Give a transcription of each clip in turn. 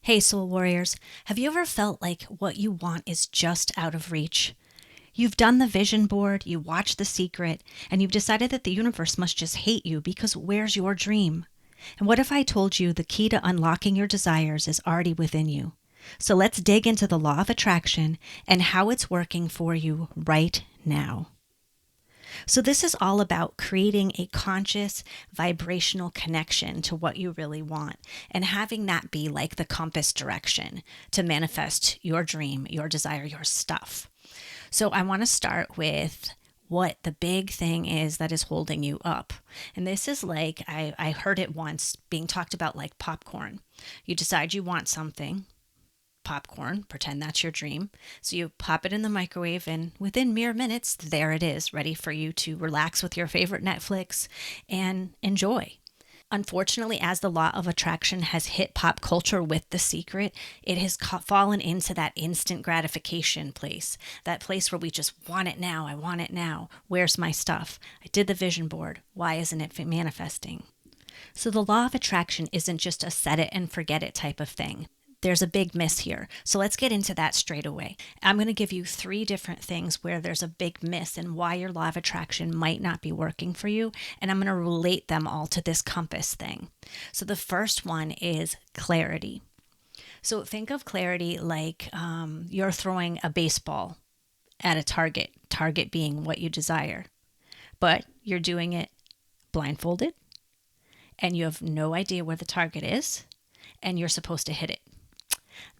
Hey, Soul Warriors, have you ever felt like what you want is just out of reach? You've done the vision board, you watched The Secret, and you've decided that the universe must just hate you because where's your dream? And what if I told you the key to unlocking your desires is already within you? So let's dig into the law of attraction and how it's working for you right now. So, this is all about creating a conscious vibrational connection to what you really want and having that be like the compass direction to manifest your dream, your desire, your stuff. So, I want to start with what the big thing is that is holding you up. And this is like, I heard it once being talked about like popcorn. You decide you want something, popcorn, pretend that's your dream. So you pop it in the microwave, and within mere minutes, there it is, ready for you to relax with your favorite Netflix and enjoy. Unfortunately, as the law of attraction has hit pop culture with The Secret, it has fallen into that instant gratification place, that place where we just want it now. I want it now. Where's my stuff? I did the vision board. Why isn't it manifesting? So the law of attraction isn't just a set it and forget it type of thing. There's a big miss here. So let's get into that straight away. I'm going to give you 3 different things where there's a big miss and why your law of attraction might not be working for you. And I'm going to relate them all to this compass thing. So the first one is clarity. So think of clarity like you're throwing a baseball at a target being what you desire, but you're doing it blindfolded and you have no idea where the target is and you're supposed to hit it.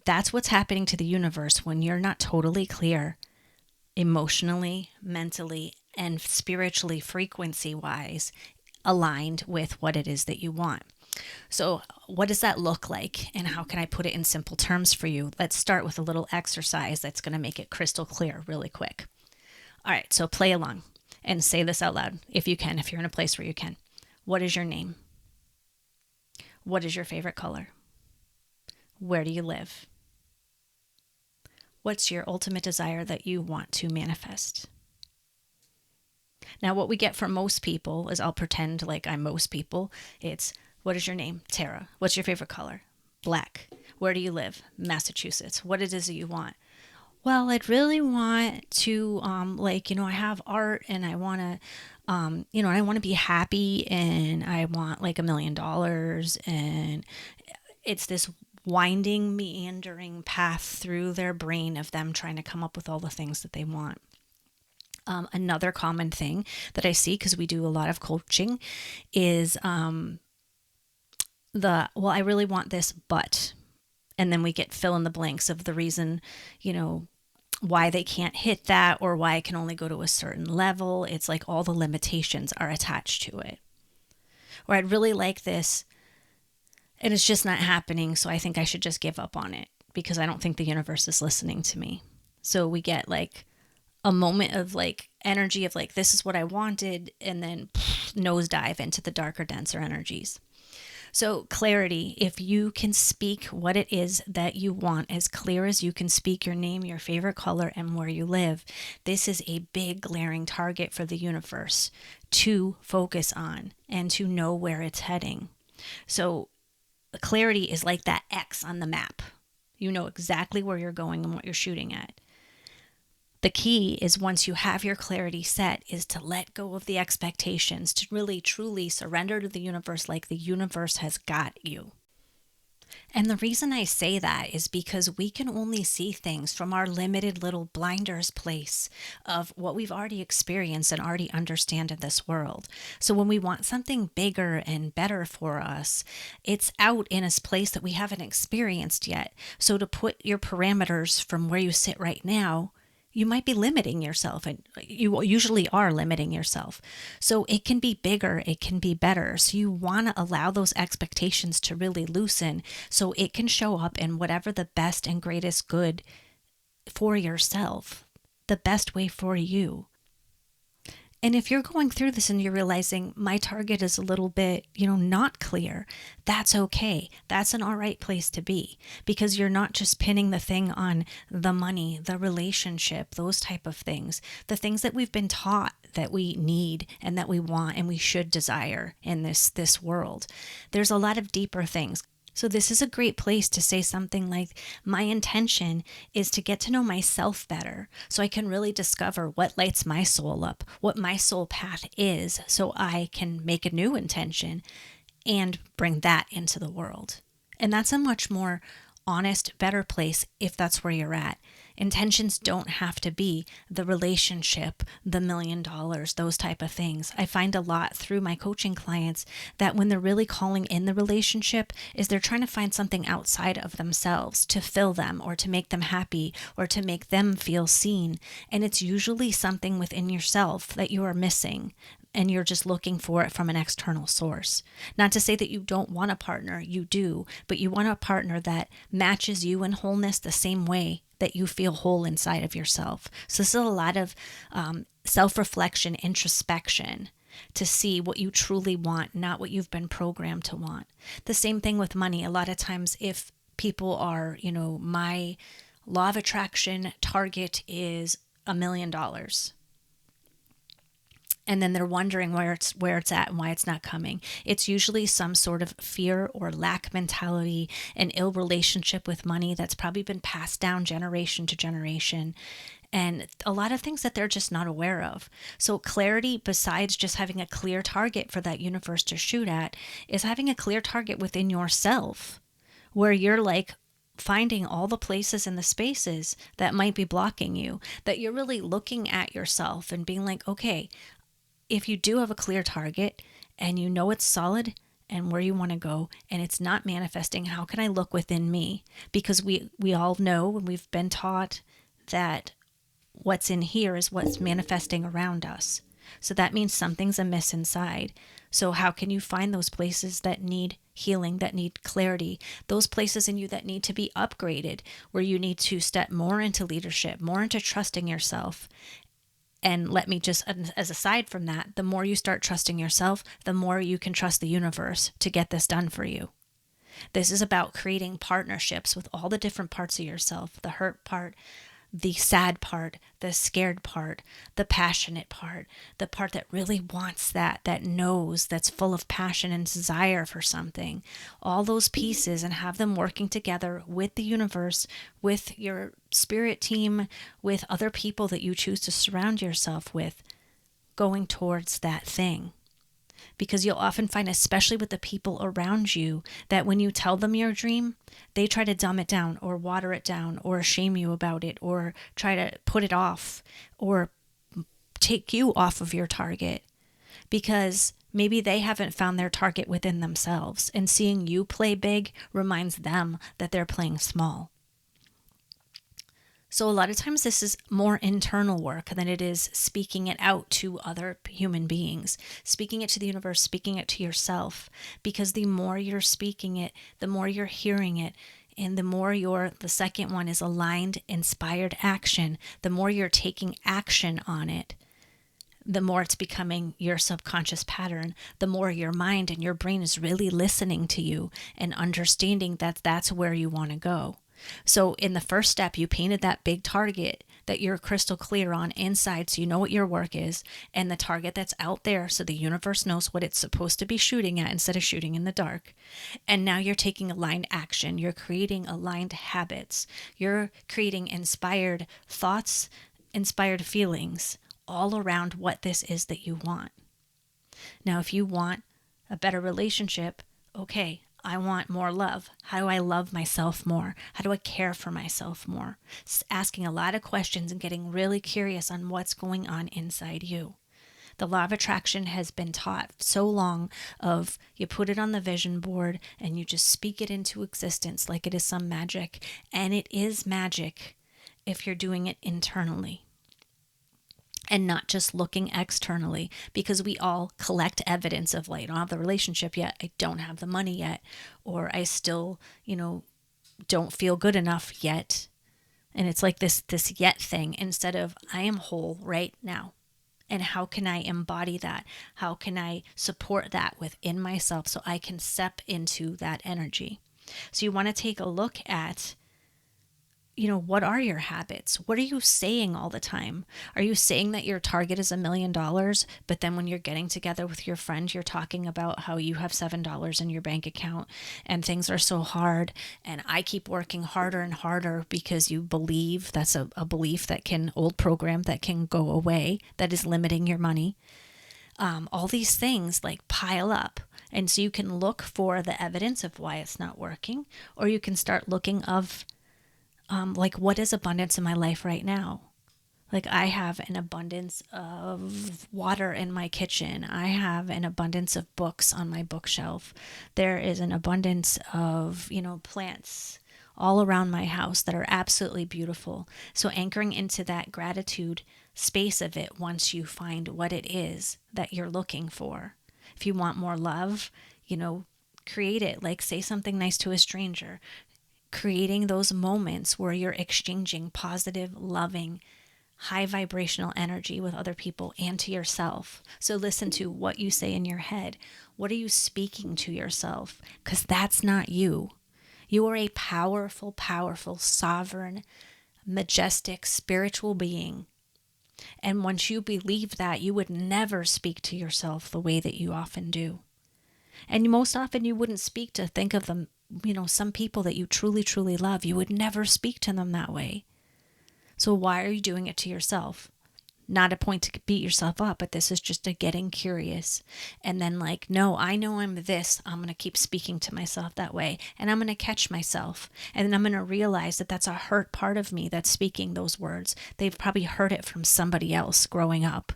That's what's happening to the universe when you're not totally clear emotionally, mentally, and spiritually, frequency wise, aligned with what it is that you want. So, what does that look like, and how can I put it in simple terms for you? Let's start with a little exercise that's going to make it crystal clear really quick. All right, so play along and say this out loud if you can, if you're in a place where you can. What is your name? What is your favorite color? Where do you live? What's your ultimate desire that you want to manifest? Now, what we get from most people is I'll pretend like I'm most people. It's, what is your name? Tara. What's your favorite color? Black. Where do you live? Massachusetts. What it is that you want? Well, I'd really want to, I have art and I want to, I want to be happy and I want like $1 million. And it's this winding, meandering path through their brain of them trying to come up with all the things that they want. Another common thing that I see, because we do a lot of coaching, is I really want this, but, and then we get fill in the blanks of the reason, why they can't hit that or why it can only go to a certain level. It's like all the limitations are attached to it. Or I'd really like this, and it's just not happening, so I think I should just give up on it because I don't think the universe is listening to me. So we get like a moment of like energy of like, this is what I wanted, and then nosedive into the darker, denser energies. So clarity, if you can speak what it is that you want as clear as you can speak your name, your favorite color, and where you live, this is a big glaring target for the universe to focus on and to know where it's heading. So clarity is like that X on the map. You know exactly where you're going and what you're shooting at. The key is once you have your clarity set is to let go of the expectations, to really truly surrender to the universe like the universe has got you. And the reason I say that is because we can only see things from our limited little blinders place of what we've already experienced and already understand in this world. So when we want something bigger and better for us, it's out in a place that we haven't experienced yet. So to put your parameters from where you sit right now, you might be limiting yourself, and you usually are limiting yourself. So it can be bigger, it can be better. So you want to allow those expectations to really loosen so it can show up in whatever the best and greatest good for yourself, the best way for you. And if you're going through this and you're realizing my target is a little bit, not clear, that's okay. That's an all right place to be because you're not just pinning the thing on the money, the relationship, those type of things, the things that we've been taught that we need and that we want and we should desire in this world. There's a lot of deeper things. So this is a great place to say something like, my intention is to get to know myself better so I can really discover what lights my soul up, what my soul path is, so I can make a new intention and bring that into the world. And that's a much more honest, better place if that's where you're at. Intentions don't have to be the relationship, the $1,000,000, those type of things. I find a lot through my coaching clients that when they're really calling in the relationship is they're trying to find something outside of themselves to fill them or to make them happy or to make them feel seen. And it's usually something within yourself that you are missing, and you're just looking for it from an external source. Not to say that you don't want a partner, you do, but you want a partner that matches you in wholeness the same way that you feel whole inside of yourself. So this is a lot of self-reflection, introspection to see what you truly want, not what you've been programmed to want. The same thing with money. A lot of times if people are, my law of attraction target is $1,000,000. And then they're wondering where it's at and why it's not coming. It's usually some sort of fear or lack mentality, an ill relationship with money that's probably been passed down generation to generation, and a lot of things that they're just not aware of. So clarity, besides just having a clear target for that universe to shoot at, is having a clear target within yourself where you're like, finding all the places and the spaces that might be blocking you, that you're really looking at yourself and being like, okay, if you do have a clear target and you know it's solid and where you want to go and it's not manifesting, how can I look within me? Because we all know and we've been taught that what's in here is what's manifesting around us. So that means something's amiss inside. So how can you find those places that need healing, that need clarity, those places in you that need to be upgraded, where you need to step more into leadership, more into trusting yourself? And let me just, as aside from that, the more you start trusting yourself, the more you can trust the universe to get this done for you. This is about creating partnerships with all the different parts of yourself, the hurt part, the sad part, the scared part, the passionate part, the part that really wants that knows, that's full of passion and desire for something. All those pieces, and have them working together with the universe, with your spirit team, with other people that you choose to surround yourself with, going towards that thing. Because you'll often find, especially with the people around you, that when you tell them your dream, they try to dumb it down or water it down or shame you about it or try to put it off or take you off of your target, because maybe they haven't found their target within themselves, and seeing you play big reminds them that they're playing small. So a lot of times this is more internal work than it is speaking it out to other human beings, speaking it to the universe, speaking it to yourself, because the more you're speaking it, the more you're hearing it, and the more the second one is aligned, inspired action, the more you're taking action on it, the more it's becoming your subconscious pattern, the more your mind and your brain is really listening to you and understanding that that's where you want to go. So in the first step, you painted that big target that you're crystal clear on inside, so you know what your work is, and the target that's out there so the universe knows what it's supposed to be shooting at instead of shooting in the dark. And now you're taking aligned action. You're creating aligned habits. You're creating inspired thoughts, inspired feelings all around what this is that you want. Now, if you want a better relationship, okay, I want more love. How do I love myself more? How do I care for myself more? Asking a lot of questions and getting really curious on what's going on inside you. The law of attraction has been taught so long of you put it on the vision board and you just speak it into existence like it is some magic. And it is magic if you're doing it internally and not just looking externally, because we all collect evidence of, like, I don't have the relationship yet, I don't have the money yet, or I still, don't feel good enough yet. And it's like this yet thing instead of I am whole right now. And how can I embody that? How can I support that within myself so I can step into that energy? So you want to take a look at what are your habits? What are you saying all the time? Are you saying that your target is $1 million, but then when you're getting together with your friend, you're talking about how you have $7 in your bank account and things are so hard and I keep working harder and harder because you believe that's a belief that can, old program that can go away, that is limiting your money. All these things like pile up. And so you can look for the evidence of why it's not working, or you can start looking of like, what is abundance in my life right now? Like, I have an abundance of water in my kitchen. I have an abundance of books on my bookshelf. There is an abundance of, plants all around my house that are absolutely beautiful. So, anchoring into that gratitude space of it once you find what it is that you're looking for. If you want more love, create it. Like, say something nice to a stranger, creating those moments where you're exchanging positive, loving, high vibrational energy with other people and to yourself. So listen to what you say in your head. What are you speaking to yourself? Because that's not you. You are a powerful, powerful, sovereign, majestic, spiritual being. And once you believe that, you would never speak to yourself the way that you often do. And most often you wouldn't speak to think of them, some people that you truly, truly love. You would never speak to them that way. So why are you doing it to yourself? Not a point to beat yourself up, but this is just a getting curious. And then like, no, I know I'm this. I'm going to keep speaking to myself that way. And I'm going to catch myself. And then I'm going to realize that that's a hurt part of me that's speaking those words. They've probably heard it from somebody else growing up,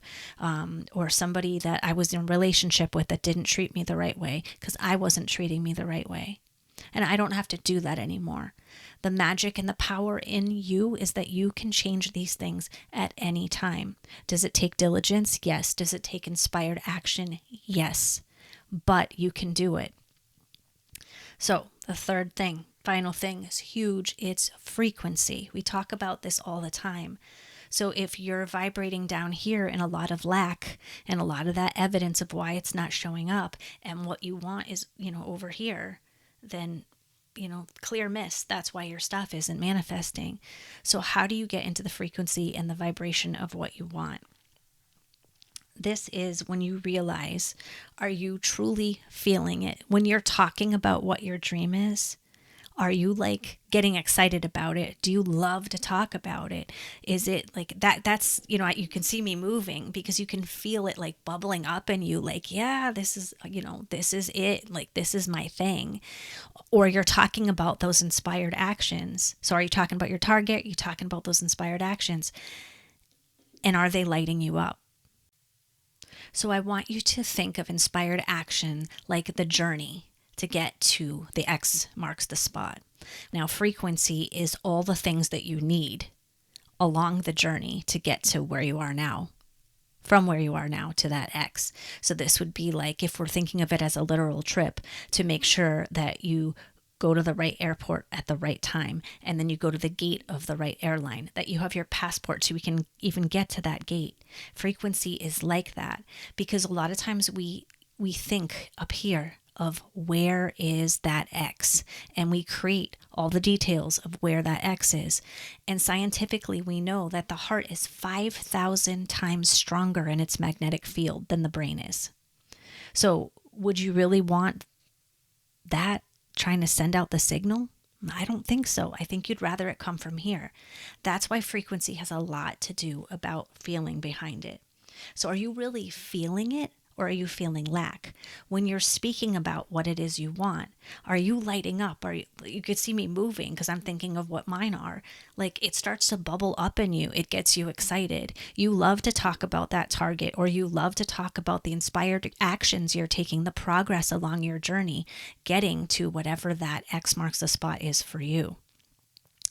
or somebody that I was in a relationship with that didn't treat me the right way because I wasn't treating me the right way. And I don't have to do that anymore. The magic and the power in you is that you can change these things at any time. Does it take diligence? Yes. Does it take inspired action? Yes. But you can do it. So the third thing, final thing, is huge. It's frequency. We talk about this all the time. So if you're vibrating down here in a lot of lack and a lot of that evidence of why it's not showing up, and what you want is, over here, then clear miss. That's why your stuff isn't manifesting. So how do you get into the frequency and the vibration of what you want? This is when you realize, are you truly feeling it? When you're talking about what your dream is, are you like getting excited about it? Do you love to talk about it? Is it like that? That's, you can see me moving because you can feel it like bubbling up in you. Like, yeah, this is it. Like, this is my thing. Or you're talking about those inspired actions. So are you talking about your target? Are you talking about those inspired actions? And are they lighting you up? So I want you to think of inspired action like the journey to get to the X marks the spot. Now, frequency is all the things that you need along the journey to get to where you are now, from where you are now to that X. So this would be like, if we're thinking of it as a literal trip, to make sure that you go to the right airport at the right time, and then you go to the gate of the right airline, that you have your passport so we can even get to that gate. Frequency is like that, because a lot of times we think up here of where is that X, and we create all the details of where that X is. And scientifically, we know that the heart is 5,000 times stronger in its magnetic field than the brain is. So would you really want that trying to send out the signal? I don't think so. I think you'd rather it come from here. That's why frequency has a lot to do about feeling behind it. So are you really feeling it? Or are you feeling lack? When you're speaking about what it is you want, are you lighting up? You could see me moving because I'm thinking of what mine are. Like, it starts to bubble up in you. It gets you excited. You love to talk about that target, or you love to talk about the inspired actions you're taking, the progress along your journey, getting to whatever that X marks the spot is for you.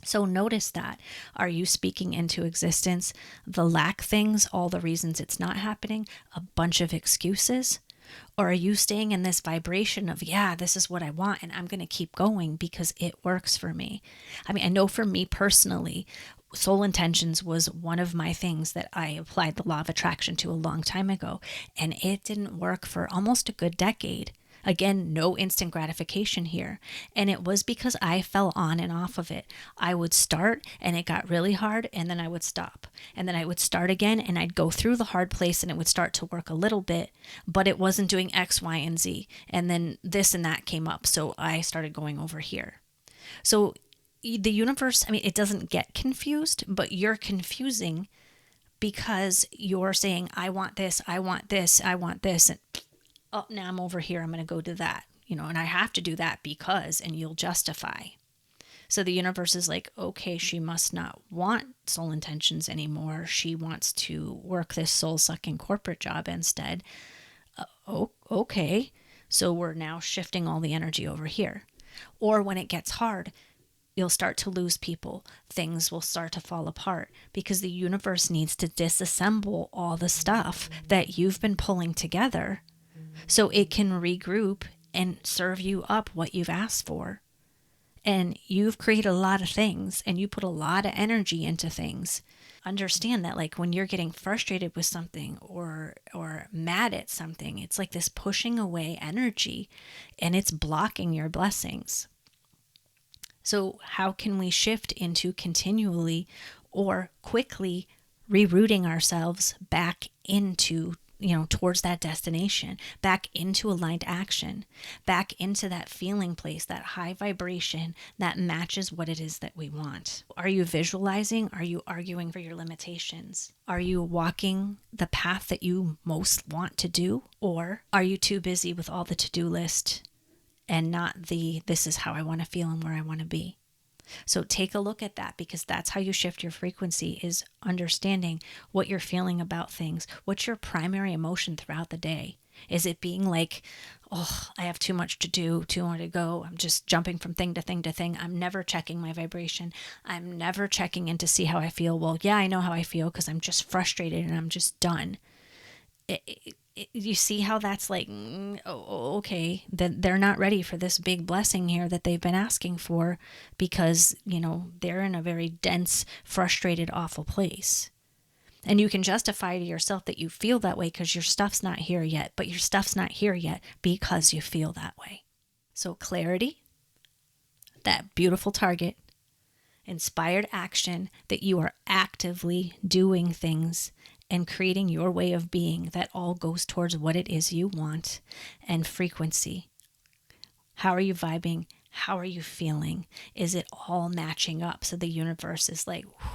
So notice that. Are you speaking into existence the lack things, all the reasons it's not happening, a bunch of excuses? Or are you staying in this vibration of, yeah, this is what I want and I'm going to keep going because it works for me? I mean, I know for me personally, soul intentions was one of my things that I applied the law of attraction to a long time ago, and it didn't work for almost a good decade. Again, no instant gratification here. And it was because I fell on and off of it. I would start and it got really hard, and then I would stop. And then I would start again and I'd go through the hard place and it would start to work a little bit, but it wasn't doing X, Y, and Z. And then this and that came up. So I started going over here. So the universe, I mean, it doesn't get confused, but you're confusing because you're saying, I want this, I want this, I want this. And oh, now I'm over here. I'm going to go do that, and I have to do that because, and you'll justify. So the universe is like, okay, she must not want soul intentions anymore. She wants to work this soul sucking corporate job instead. Okay. So we're now shifting all the energy over here. Or when it gets hard, you'll start to lose people. Things will start to fall apart because the universe needs to disassemble all the stuff that you've been pulling together so it can regroup and serve you up what you've asked for. And you've created a lot of things and you put a lot of energy into things. Understand that, like, when you're getting frustrated with something or mad at something, it's like this pushing away energy and it's blocking your blessings. So how can we shift into continually or quickly rerouting ourselves back into, towards that destination, back into aligned action, back into that feeling place, that high vibration that matches what it is that we want? Are you visualizing? Are you arguing for your limitations? Are you walking the path that you most want to do? Or are you too busy with all the to-do list and not this is how I want to feel and where I want to be? So take a look at that, because that's how you shift your frequency, is understanding what you're feeling about things. What's your primary emotion throughout the day? Is it being like, oh, I have too much to do, too much to go. I'm just jumping from thing to thing to thing. I'm never checking my vibration. I'm never checking in to see how I feel. Well, yeah, I know how I feel because I'm just frustrated and I'm just done. You see how that's like, okay, then they're not ready for this big blessing here that they've been asking for because, they're in a very dense, frustrated, awful place. And you can justify to yourself that you feel that way because your stuff's not here yet, but your stuff's not here yet because you feel that way. So clarity, that beautiful target, inspired action, that you are actively doing things and creating your way of being that all goes towards what it is you want, and frequency. How are you vibing? How are you feeling? Is it all matching up? So the universe is like, whew.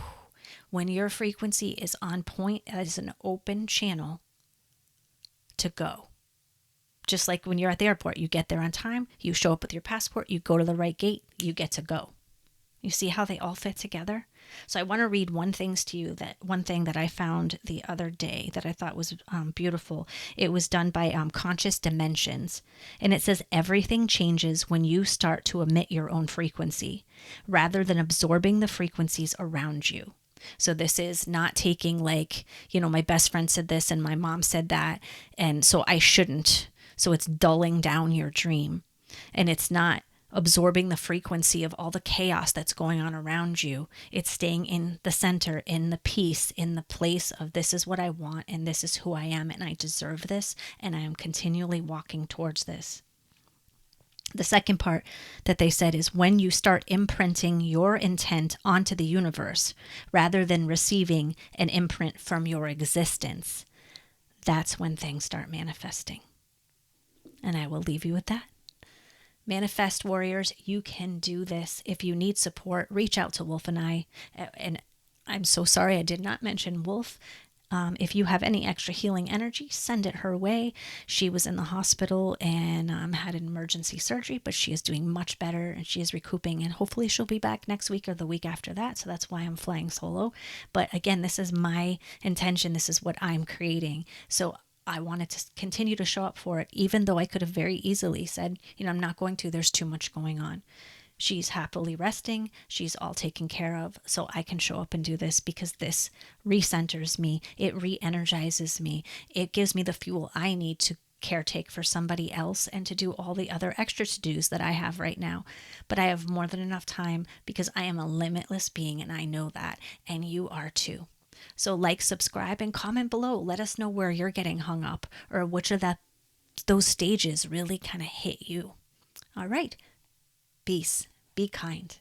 When your frequency is on point, as an open channel to go. Just like when you're at the airport, you get there on time, you show up with your passport, you go to the right gate, you get to go. You see how they all fit together? So I want to read one thing that I found the other day that I thought was beautiful. It was done by Conscious Dimensions. And it says, everything changes when you start to emit your own frequency rather than absorbing the frequencies around you. So this is not taking like, my best friend said this and my mom said that, and so I shouldn't. So it's dulling down your dream. And it's not absorbing the frequency of all the chaos that's going on around you. It's staying in the center, in the peace, in the place of this is what I want and this is who I am and I deserve this and I am continually walking towards this. The second part that they said is when you start imprinting your intent onto the universe rather than receiving an imprint from your existence, that's when things start manifesting. And I will leave you with that. Manifest warriors, you can do this. If you need support, reach out to Wolf and I. And I'm so sorry I did not mention Wolf. If you have any extra healing energy, send it her way. She was in the hospital and had an emergency surgery, but she is doing much better and she is recouping, and hopefully she'll be back next week or the week after that. So that's why I'm flying solo. But again, this is my intention. This is what I'm creating. So I wanted to continue to show up for it, even though I could have very easily said, I'm not going to, there's too much going on. She's happily resting. She's all taken care of. So I can show up and do this because this recenters me. It re-energizes me. It gives me the fuel I need to caretake for somebody else and to do all the other extra to-dos that I have right now. But I have more than enough time because I am a limitless being and I know that. And you are too. So like, subscribe, and comment below. Let us know where you're getting hung up or which of the those stages really kind of hit you. All right. Peace. Be kind.